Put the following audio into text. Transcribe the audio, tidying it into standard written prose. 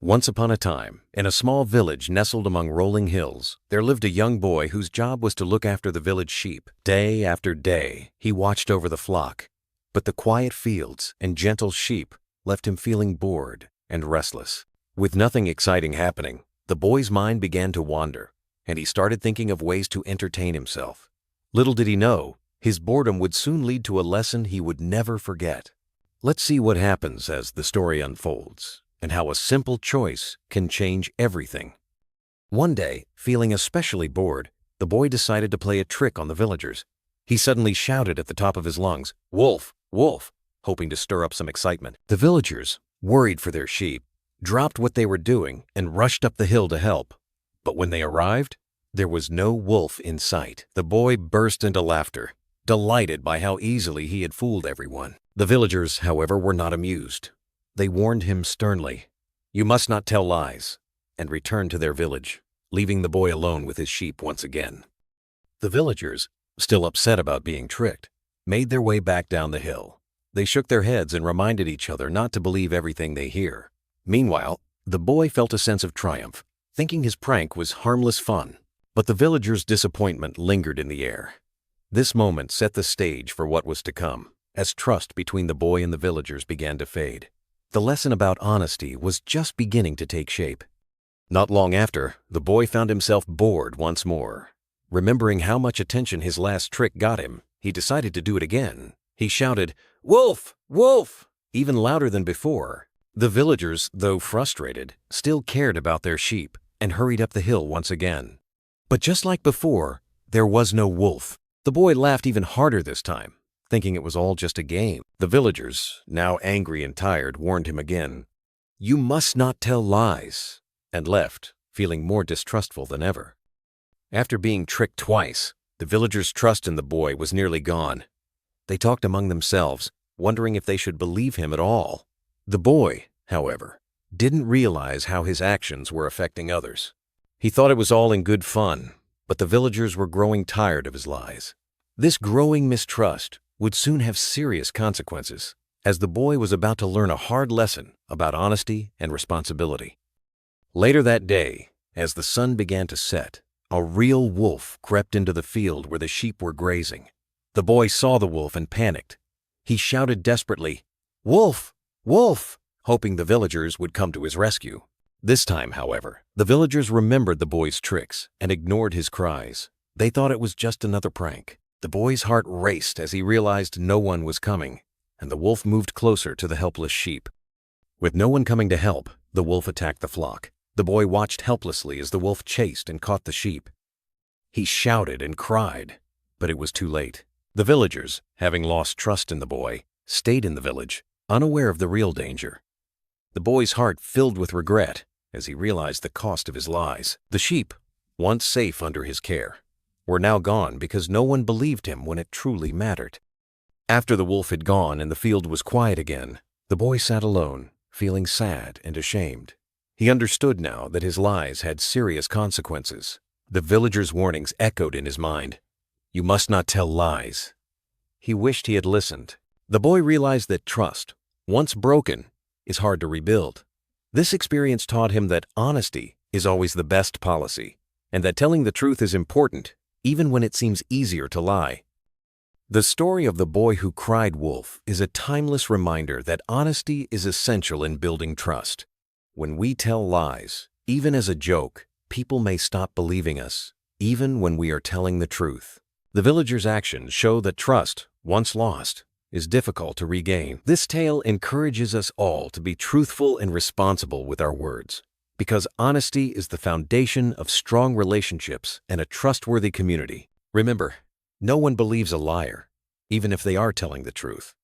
Once upon a time, in a small village nestled among rolling hills, there lived a young boy whose job was to look after the village sheep. Day after day, he watched over the flock, but the quiet fields and gentle sheep left him feeling bored and restless. With nothing exciting happening, the boy's mind began to wander, and he started thinking of ways to entertain himself. Little did he know, his boredom would soon lead to a lesson he would never forget. Let's see what happens as the story unfolds, and how a simple choice can change everything. One day, feeling especially bored, the boy decided to play a trick on the villagers. He suddenly shouted at the top of his lungs, "Wolf! Wolf!" hoping to stir up some excitement. The villagers, worried for their sheep, dropped what they were doing and rushed up the hill to help. But when they arrived, there was no wolf in sight. The boy burst into laughter, delighted by how easily he had fooled everyone. The villagers, however, were not amused. They warned him sternly, "You must not tell lies," and returned to their village, leaving the boy alone with his sheep once again. The villagers, still upset about being tricked, made their way back down the hill. They shook their heads and reminded each other not to believe everything they hear. Meanwhile, the boy felt a sense of triumph, thinking his prank was harmless fun. But the villagers' disappointment lingered in the air. This moment set the stage for what was to come, as trust between the boy and the villagers began to fade. The lesson about honesty was just beginning to take shape. Not long after, the boy found himself bored once more. Remembering how much attention his last trick got him, he decided to do it again. He shouted, "Wolf! Wolf!" even louder than before. The villagers, though frustrated, still cared about their sheep and hurried up the hill once again. But just like before, there was no wolf. The boy laughed even harder this time, thinking it was all just a game. The villagers, now angry and tired, warned him again, "You must not tell lies," and left, feeling more distrustful than ever. After being tricked twice, the villagers' trust in the boy was nearly gone. They talked among themselves, wondering if they should believe him at all. The boy, however, didn't realize how his actions were affecting others. He thought it was all in good fun, but the villagers were growing tired of his lies. This growing mistrust would soon have serious consequences, as the boy was about to learn a hard lesson about honesty and responsibility. Later that day, as the sun began to set, a real wolf crept into the field where the sheep were grazing. The boy saw the wolf and panicked. He shouted desperately, "Wolf! Wolf!" hoping the villagers would come to his rescue. This time, however, the villagers remembered the boy's tricks and ignored his cries. They thought it was just another prank. The boy's heart raced as he realized no one was coming, and the wolf moved closer to the helpless sheep. With no one coming to help, the wolf attacked the flock. The boy watched helplessly as the wolf chased and caught the sheep. He shouted and cried, but it was too late. The villagers, having lost trust in the boy, stayed in the village, unaware of the real danger. The boy's heart filled with regret as he realized the cost of his lies. The sheep, once safe under his care, were now gone because no one believed him when it truly mattered. After the wolf had gone and the field was quiet again, the boy sat alone, feeling sad and ashamed. He understood now that his lies had serious consequences. The villagers' warnings echoed in his mind. "You must not tell lies." He wished he had listened. The boy realized that trust, once broken, is hard to rebuild. This experience taught him that honesty is always the best policy, and that telling the truth is important, even when it seems easier to lie. The story of the boy who cried wolf is a timeless reminder that honesty is essential in building trust. When we tell lies, even as a joke, people may stop believing us, even when we are telling the truth. The villagers' actions show that trust, once lost, is difficult to regain. This tale encourages us all to be truthful and responsible with our words, because honesty is the foundation of strong relationships and a trustworthy community. Remember, no one believes a liar, even if they are telling the truth.